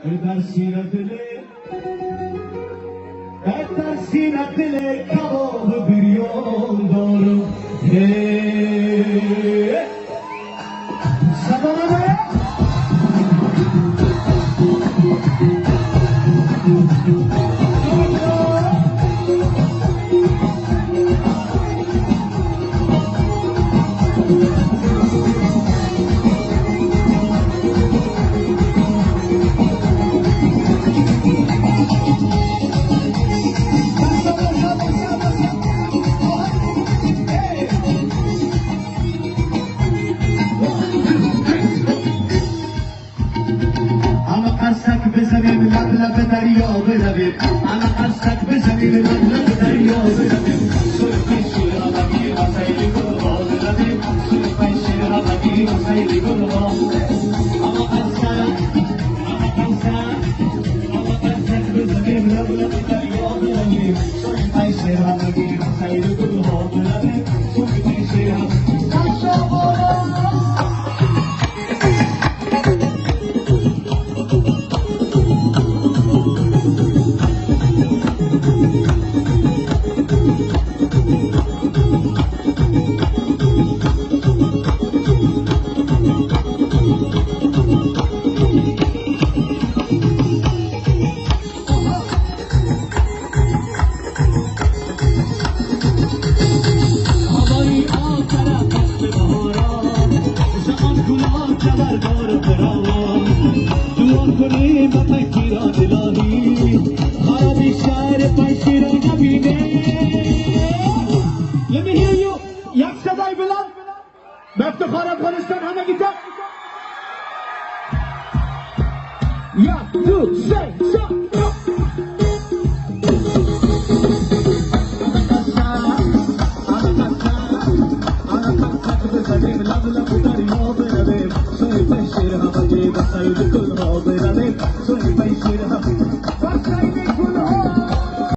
در سینه دل کباب بریان دارم سبانه قرصک بزنیم لب لب دریا برویم انا قرصک بزنیم لب لب دریا برویم سوی پیشی همگی وسایل گل ها برویم سوی پیشی همگی وسایل گل ها اما قرصک بزنیم لب لب دریا برویم سوی پیشی همگی وسایل گل ها برویم سوی پیشی همگی Let me hear you. Jak صدای بلند به افتخار افغانستان همگی تا یک دو سه سا